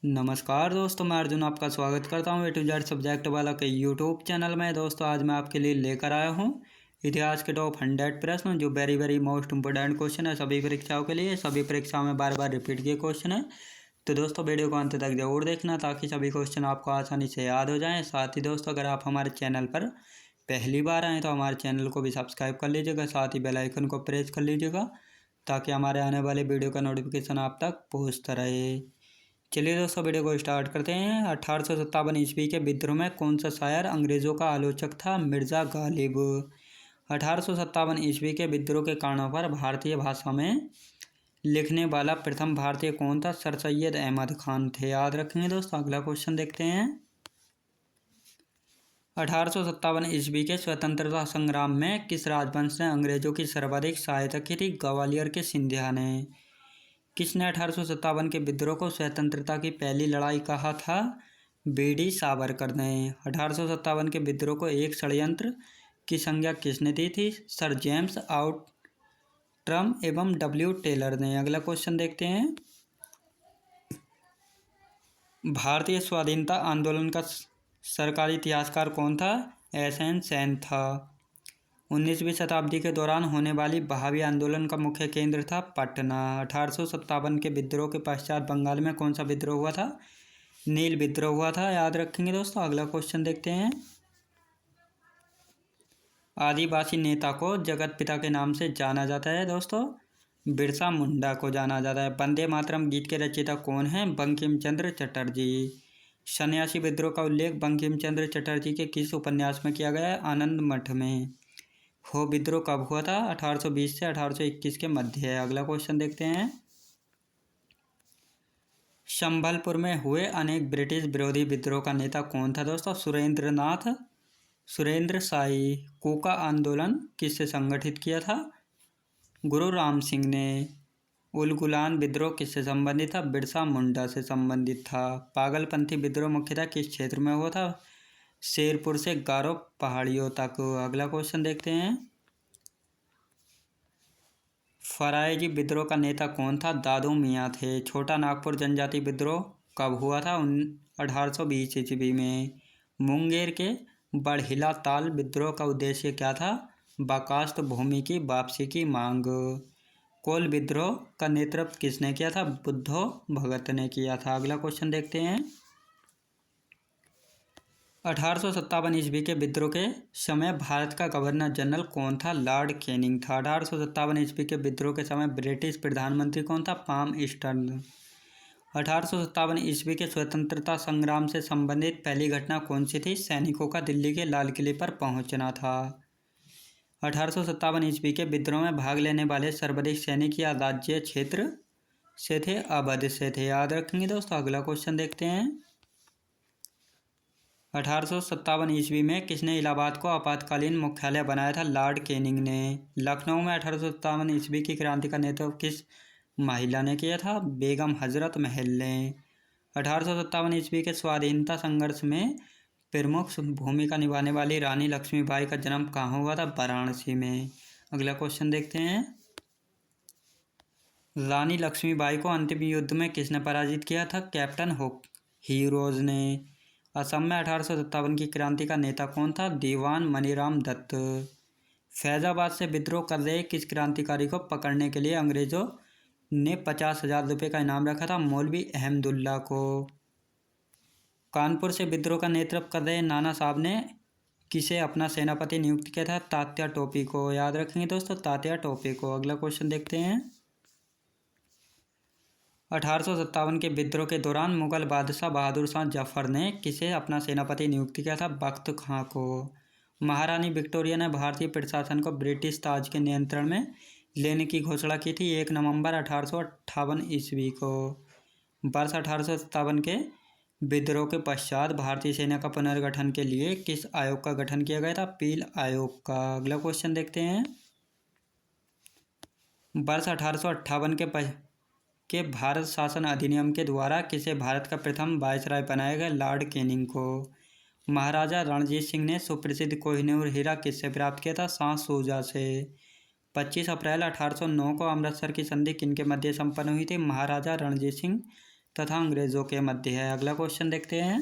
नमस्कार दोस्तों, मैं अर्जुन आपका स्वागत करता हूँ A to Z सब्जेक्ट वाला के यूट्यूब चैनल में। दोस्तों आज मैं आपके लिए लेकर आया हूँ इतिहास के टॉप 100 प्रश्न जो वेरी मोस्ट इम्पोर्टेंट क्वेश्चन है सभी परीक्षाओं के लिए। सभी परीक्षाओं में बार बार रिपीट किए क्वेश्चन है, तो दोस्तों वीडियो को अंत तक जरूर देखना ताकि सभी क्वेश्चन आपको आसानी से याद हो जाएँ। साथ ही दोस्तों अगर आप हमारे चैनल पर पहली बार आएँ तो हमारे चैनल को भी सब्सक्राइब कर लीजिएगा, साथ ही बेल आइकन को प्रेस कर लीजिएगा ताकि हमारे आने वाले वीडियो का नोटिफिकेशन आप तक पहुँचता रहे। चलिए दोस्तों वीडियो को स्टार्ट करते हैं। 1857 ईस्वी के विद्रोह में कौन सा शायर अंग्रेजों का आलोचक था? मिर्ज़ा गालिब। 1857 ईस्वी के विद्रोह के कारणों पर भारतीय भाषा में लिखने वाला प्रथम भारतीय कौन था? सर सैयद अहमद खान थे। याद रखेंगे दोस्तों। अगला क्वेश्चन देखते हैं। 1857 ईस्वी के स्वतंत्रता संग्राम में किस राजवंश ने अंग्रेजों की सर्वाधिक सहायता की थी? ग्वालियर के सिंधिया ने। किसने 1857 के विद्रोह को स्वतंत्रता की पहली लड़ाई कहा था? बीडी सावरकर ने। 1857 के विद्रोह को एक षड्यंत्र की संज्ञा किसने दी थी? सर जेम्स आउट्रम एवं डब्ल्यू टेलर ने। अगला क्वेश्चन देखते हैं। भारतीय स्वाधीनता आंदोलन का सरकारी इतिहासकार कौन था? एसएन सेन था। 19वीं शताब्दी के दौरान होने वाली बहावी आंदोलन का मुख्य केंद्र था पटना। 1857 के विद्रोह के पश्चात बंगाल में कौन सा विद्रोह हुआ था? नील विद्रोह हुआ था। याद रखेंगे दोस्तों। अगला क्वेश्चन देखते हैं। आदिवासी नेता को जगत पिता के नाम से जाना जाता है दोस्तों? बिरसा मुंडा को जाना जाता है। वंदे मातरम गीत के रचयिता कौन हैं? बंकिम चंद्र चटर्जी। सन्यासी विद्रोह का उल्लेख बंकिम चंद्र चटर्जी के किस उपन्यास में किया गया है? आनंद मठ में। हो विद्रोह कब हुआ था? 1820 से 1821 के मध्य है। अगला क्वेश्चन देखते हैं। संभलपुर में हुए अनेक ब्रिटिश विरोधी विद्रोह का नेता कौन था दोस्तों? सुरेंद्र शाही। कोका आंदोलन किससे संगठित किया था? गुरु राम सिंह ने। उलगुलान विद्रोह किससे संबंधित था? बिरसा मुंडा से संबंधित था। पागलपंथी विद्रोह मुख्यतः किस क्षेत्र में हुआ था? शेरपुर से गारो पहाड़ियों तक। अगला क्वेश्चन देखते हैं। फरायजी विद्रोह का नेता कौन था? दादू मियाँ थे। छोटा नागपुर जनजाति विद्रोह कब हुआ था? 1820 ईस्वी में। मुंगेर के बड़हिला ताल विद्रोह का उद्देश्य क्या था? बकास्त भूमि की वापसी की मांग। कोल विद्रोह का नेतृत्व किसने किया था? बुद्धो भगत ने किया था। अगला क्वेश्चन देखते हैं। 1857 ईस्वी के विद्रोह के समय भारत का गवर्नर जनरल कौन था? लॉर्ड कैनिंग था। 1857 ईस्वी के विद्रोह के समय ब्रिटिश प्रधानमंत्री कौन था? Palm eastern. 1857 ईस्वी के स्वतंत्रता संग्राम से संबंधित पहली घटना कौन सी थी? सैनिकों का दिल्ली के लाल किले पर पहुंचना था। 1857 ईस्वी के विद्रोह में भाग लेने वाले सर्वाधिक सैनिक या राज्य क्षेत्र से थे? अवध से थे। याद रखेंगे दोस्तों। अगला क्वेश्चन देखते हैं। 1857 ईस्वी में किसने इलाहाबाद को आपातकालीन मुख्यालय बनाया था? लॉर्ड कैनिंग ने। लखनऊ में 1857 ईस्वी की क्रांति का नेतृत्व किस महिला ने किया था? बेगम हजरत महल ने। 1857 ईस्वी के स्वाधीनता संघर्ष में प्रमुख भूमिका निभाने वाली रानी लक्ष्मीबाई का जन्म कहाँ हुआ था? वाराणसी में। अगला क्वेश्चन देखते हैं। रानी लक्ष्मीबाई को अंतिम युद्ध में किसने पराजित किया था? कैप्टन हीरोज ने। असम में 1857 की क्रांति का नेता कौन था? दीवान मनीराम दत्त। फैजाबाद से विद्रोह कर रहे किस क्रांतिकारी को पकड़ने के लिए अंग्रेजों ने 50,000 रुपये का इनाम रखा था? मौलवी अहमदुल्ला को। कानपुर से विद्रोह का नेतृत्व कर रहे नाना साहब ने किसे अपना सेनापति नियुक्त किया था? तात्या टोपी को। याद रखेंगे दोस्तों। तात्या टोपी को। अगला क्वेश्चन देखते हैं। 1857 के विद्रोह के दौरान मुगल बादशाह बहादुर शाह जफर ने किसे अपना सेनापति नियुक्त किया था? बख्त खां को। महारानी विक्टोरिया ने भारतीय प्रशासन को ब्रिटिश ताज के नियंत्रण में लेने की घोषणा की थी 1 नवंबर 1858 ईस्वी को। वर्ष 1857 के विद्रोह के पश्चात भारतीय सेना का पुनर्गठन के लिए किस आयोग का गठन किया गया था? पील आयोग का। अगला क्वेश्चन देखते हैं। वर्ष 1858 के भारत शासन अधिनियम के द्वारा किसे भारत का प्रथम वायसराय बनाया गया? लॉर्ड कैनिंग को। महाराजा रणजीत सिंह ने सुप्रसिद्ध कोहिनूर हीरा किससे प्राप्त किया था? शाह शुजा से। 25 अप्रैल 1809 को अमृतसर की संधि किनके मध्य संपन्न हुई थी? महाराजा रणजीत सिंह तथा अंग्रेजों के मध्य है। अगला क्वेश्चन देखते हैं।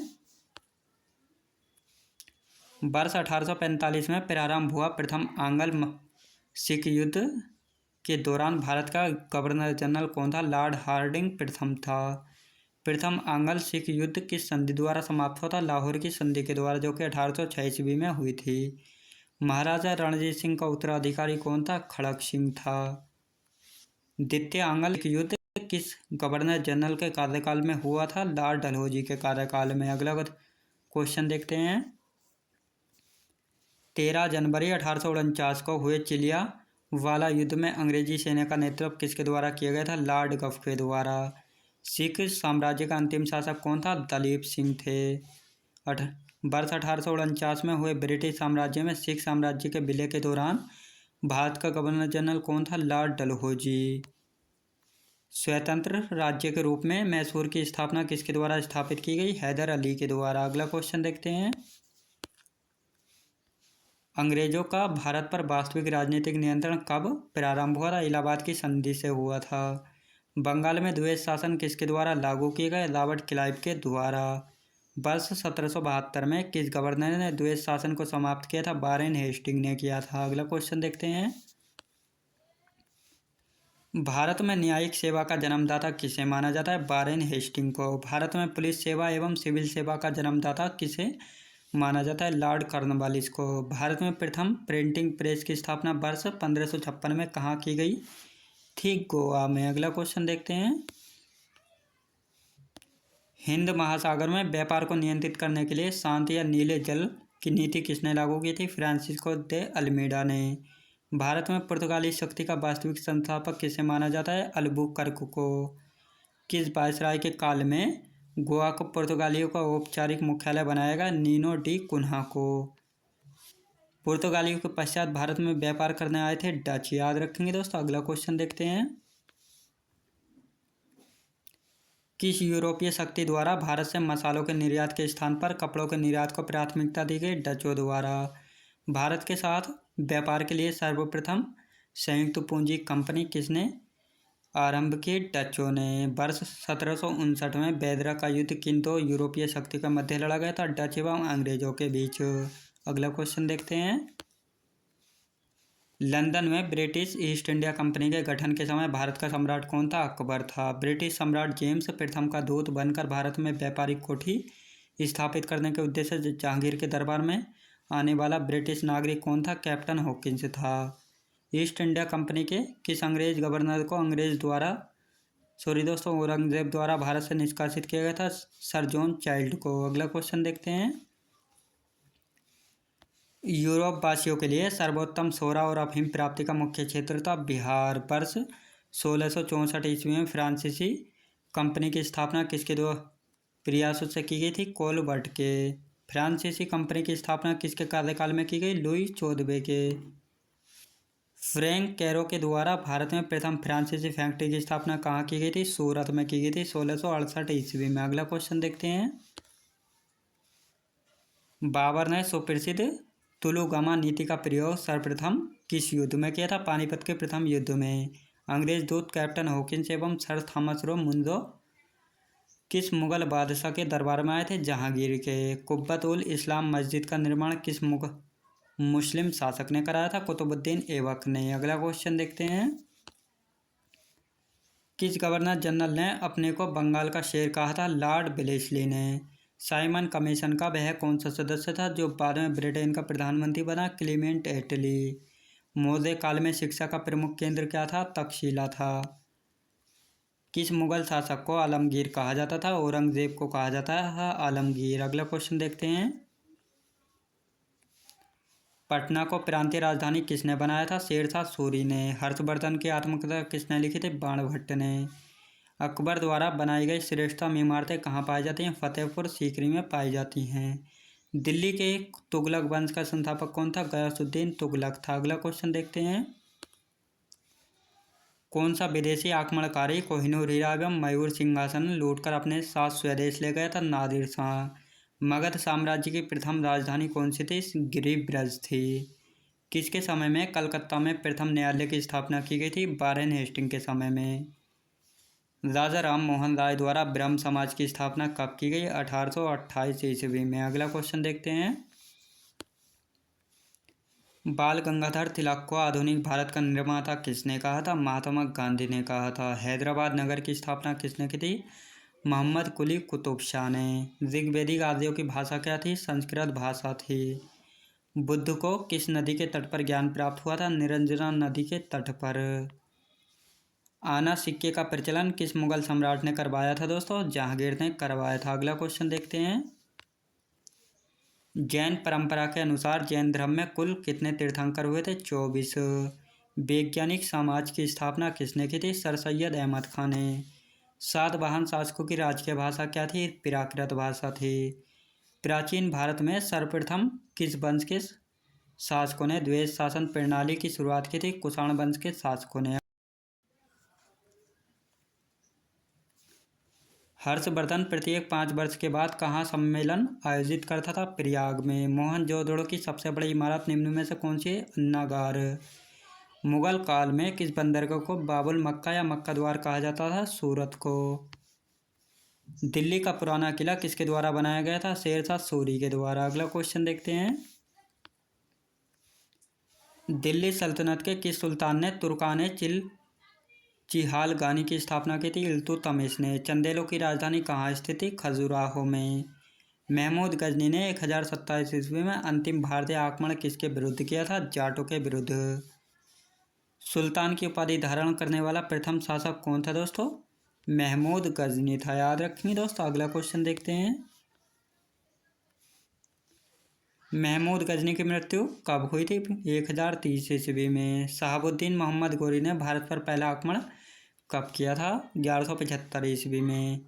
वर्ष 1845 में प्रारंभ हुआ प्रथम आंग्ल सिख युद्ध के दौरान भारत का गवर्नर जनरल कौन था? लॉर्ड हार्डिंग प्रथम था। प्रथम आंग्ल सिख युद्ध किस संधि द्वारा समाप्त हुआ था? लाहौर की संधि के द्वारा, जो कि 1806 ईस्वी में हुई थी। महाराजा रणजीत सिंह का उत्तराधिकारी कौन था? खड़क सिंह था। द्वितीय आंग्ल सिख युद्ध किस गवर्नर जनरल के कार्यकाल में हुआ था? लॉर्ड डलहौजी के कार्यकाल में। अगला क्वेश्चन देखते हैं। 13 जनवरी 1849 को हुए चिलिया वाला युद्ध में अंग्रेजी सेना का नेतृत्व किसके द्वारा किया गया था? लॉर्ड गफ के द्वारा। सिख साम्राज्य का अंतिम शासक कौन था? दलीप सिंह थे। वर्ष 1849 में हुए ब्रिटिश साम्राज्य में सिख साम्राज्य के विलय के दौरान भारत का गवर्नर जनरल कौन था? लॉर्ड डलहौजी। स्वतंत्र राज्य के रूप में मैसूर की स्थापना किसके द्वारा स्थापित की गई? हैदर अली के द्वारा। अगला क्वेश्चन देखते हैं। अंग्रेजों का भारत पर वास्तविक राजनीतिक नियंत्रण कब प्रारंभ हुआ था? इलाहाबाद की संधि से हुआ था। बंगाल में द्वैध शासन किसके द्वारा लागू किए गए? रॉबर्ट क्लाइव के द्वारा। वर्ष 1772 में किस गवर्नर ने द्वैध शासन को समाप्त किया था? वारेन हेस्टिंग ने किया था। अगला क्वेश्चन देखते हैं। भारत में न्यायिक सेवा का जन्मदाता किसे माना जाता है? वारेन हेस्टिंग को। भारत में पुलिस सेवा एवं सिविल सेवा का जन्मदाता किसे माना जाता है? लॉर्ड कॉर्नवालिस को। भारत में प्रथम प्रिंटिंग प्रेस की स्थापना वर्ष 1556 में कहाँ की गई थी? गोवा में। अगला क्वेश्चन देखते हैं। हिंद महासागर में व्यापार को नियंत्रित करने के लिए शांत या नीले जल की नीति किसने लागू की थी? फ्रांसिस्को दे अल्मीडा ने। भारत में पुर्तगाली शक्ति का वास्तविक संस्थापक किसे माना जाता है? अल्बुकर्क को। किस वायसराय के काल में गोवा को पुर्तगालियों का औपचारिक मुख्यालय बनाया गया? नीनो डी कुन्हा को। पुर्तगालियों के पश्चात भारत में व्यापार करने आए थे डच। याद रखेंगे दोस्तों। अगला क्वेश्चन देखते हैं। किस यूरोपीय शक्ति द्वारा भारत से मसालों के निर्यात के स्थान पर कपड़ों के निर्यात को प्राथमिकता दी गई? डचों द्वारा। भारत के साथ व्यापार के लिए सर्वप्रथम संयुक्त पूंजी कंपनी किसने आरंभ की? डचों ने। वर्ष 1759 में बेदरा का युद्ध किन दो यूरोपीय शक्ति के मध्य लड़ा गया था? डच एवं अंग्रेजों के बीच। अगला क्वेश्चन देखते हैं। लंदन में ब्रिटिश ईस्ट इंडिया कंपनी के गठन के समय भारत का सम्राट कौन था? अकबर था। ब्रिटिश सम्राट जेम्स प्रथम का दूत बनकर भारत में व्यापारिक कोठी स्थापित करने के उद्देश्य से जहांगीर के दरबार में आने वाला ब्रिटिश नागरिक कौन था? कैप्टन हॉकिंस था। ईस्ट इंडिया कंपनी के किस अंग्रेज गवर्नर को औरंगजेब द्वारा भारत से निष्कासित किया गया था? सर जॉन चाइल्ड को। अगला क्वेश्चन देखते हैं। यूरोप वासियों के लिए सर्वोत्तम सोरा और अफीम प्राप्ति का मुख्य क्षेत्र था बिहार। वर्ष 1664 ईस्वी में फ्रांसीसी कंपनी की स्थापना किसके दो प्रयासों से की गई थी? कोलबर्ट के। फ्रांसीसी कंपनी की स्थापना किसके कार्यकाल में की गई? लुई 14वें के। फ्रैंक कैरो के द्वारा भारत में प्रथम फ्रांसीसी फैक्ट्री की स्थापना कहाँ की गई थी? सूरत में की गई थी 1668 ईस्वी में। अगला क्वेश्चन देखते हैं। बाबर ने सुप्रसिद्ध तुलुगमा नीति का प्रयोग सर्वप्रथम किस युद्ध में किया था? पानीपत के प्रथम युद्ध में। अंग्रेज दूत कैप्टन हॉकिंस एवं सर थॉमस रो मुंजो किस मुगल बादशाह के दरबार में आए थे? जहांगीर के। कुब्बत उल इस्लाम मस्जिद का निर्माण किस मुस्लिम शासक ने कराया था? कुतुबुद्दीन ऐबक ने। अगला क्वेश्चन देखते हैं। किस गवर्नर जनरल ने अपने को बंगाल का शेर कहा था? लॉर्ड वेलेस्ली ने। साइमन कमीशन का वह कौन सा सदस्य था जो बाद में ब्रिटेन का प्रधानमंत्री बना? क्लीमेंट एटली। मौर्य काल में शिक्षा का प्रमुख केंद्र क्या था? तक्षशिला था। किस मुगल शासक को आलमगीर कहा जाता था? औरंगजेब को कहा जाता है आलमगीर। अगला क्वेश्चन देखते हैं। पटना को प्रांतीय राजधानी किसने बनाया था? शेरशाह सूरी ने। हर्षवर्धन की आत्मकथा किसने लिखी थी? बाणभट्ट ने। अकबर द्वारा बनाई गई श्रेष्ठतम इमारतें कहाँ पाई जाती हैं? फतेहपुर सीकरी में पाई जाती हैं। दिल्ली के तुगलक वंश का संस्थापक कौन था? गयासुद्दीन तुगलक था। अगला क्वेश्चन देखते हैं। कौन सा विदेशी आक्रमणकारी कोहिनूर हीरा एवं मयूर सिंहासन लूटकर अपने साथ स्वदेश ले गया था? नादिर शाह। मगध साम्राज्य की प्रथम राजधानी कौन सी थी? गिरिब्रज थी। किसके समय में कलकत्ता में प्रथम न्यायालय की स्थापना की गई थी? वारेन हेस्टिंग के समय में। राजा राम मोहन राय द्वारा ब्रह्म समाज की स्थापना कब की गई? 1828 ईस्वी में। अगला क्वेश्चन देखते हैं। बाल गंगाधर तिलक को आधुनिक भारत का निर्माता किसने कहा था? महात्मा गांधी ने कहा था। हैदराबाद नगर की स्थापना किसने की थी? मोहम्मद कुली कुतुब शाह ने। ऋग्वेदिक आर्यों की भाषा क्या थी? संस्कृत भाषा थी। बुद्ध को किस नदी के तट पर ज्ञान प्राप्त हुआ था? निरंजना नदी के तट पर। आना सिक्के का प्रचलन किस मुगल सम्राट ने करवाया था दोस्तों? जहांगीर ने करवाया था। अगला क्वेश्चन देखते हैं। जैन परंपरा के अनुसार जैन धर्म में कुल कितने तीर्थंकर हुए थे? 24। वैज्ञानिक समाज की स्थापना किसने की थी? सर सैयद अहमद खान ने। सातवाहन शासकों की राजकीय भाषा क्या थी? प्राकृत भाषा थी। प्राचीन भारत में सर्वप्रथम किस वंश के शासकों ने द्वैत शासन प्रणाली की शुरुआत की थी? कुषाण वंश के शासकों ने। हर्षवर्धन प्रत्येक 5 वर्ष के बाद कहाँ सम्मेलन आयोजित करता था? प्रयाग में। मोहनजोदड़ो की सबसे बड़ी इमारत निम्न में से कौन सी है? अन्नागार। मुगल काल में किस बंदरगाह को बाबुल मक्का या मक्का द्वार कहा जाता था? सूरत को। दिल्ली का पुराना किला किसके द्वारा बनाया गया था? शेरशाह सूरी के द्वारा। अगला क्वेश्चन देखते हैं। दिल्ली सल्तनत के किस सुल्तान ने तुर्काने चिहालगानी की स्थापना की थी? इल्तुतमिश ने। चंदेलों की राजधानी कहाँ स्थित थी? खजुराहो में। महमूद गजनी ने 1027 ईस्वी में अंतिम भारतीय आक्रमण किसके विरुद्ध किया था? जाटों के विरुद्ध। सुल्तान की उपाधि धारण करने वाला प्रथम शासक कौन था दोस्तों? महमूद गजनी था। याद रखेंगे दोस्तों। अगला क्वेश्चन देखते हैं। महमूद गजनी की मृत्यु कब हुई थी? 1030 ईस्वी में। शहाबुद्दीन मोहम्मद गोरी ने भारत पर पहला आक्रमण कब किया था? 1175 ईस्वी में।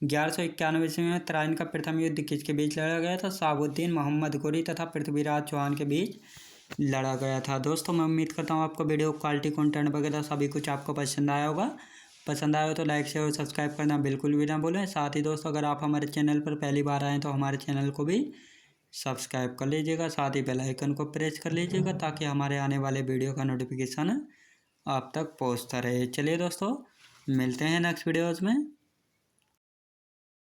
1191 ईस्वी में तराइन का प्रथम युद्ध किसके बीच लड़ा गया था? शहाबुद्दीन मोहम्मद गोरी तथा पृथ्वीराज चौहान के बीच लड़ा गया था। दोस्तों मैं उम्मीद करता हूँ आपको वीडियो क्वालिटी कंटेंट वगैरह सभी कुछ आपको पसंद आया होगा। पसंद आया हो तो लाइक शेयर और सब्सक्राइब करना बिल्कुल भी ना भूलें। साथ ही दोस्तों अगर आप हमारे चैनल पर पहली बार आएँ तो हमारे चैनल को भी सब्सक्राइब कर लीजिएगा। साथ ही बेल आइकन को प्रेस कर लीजिएगा ताकि हमारे आने वाले वीडियो का नोटिफिकेशन आप तक पहुंचता रहे। चलिए दोस्तों मिलते हैं नेक्स्ट वीडियोज़ में।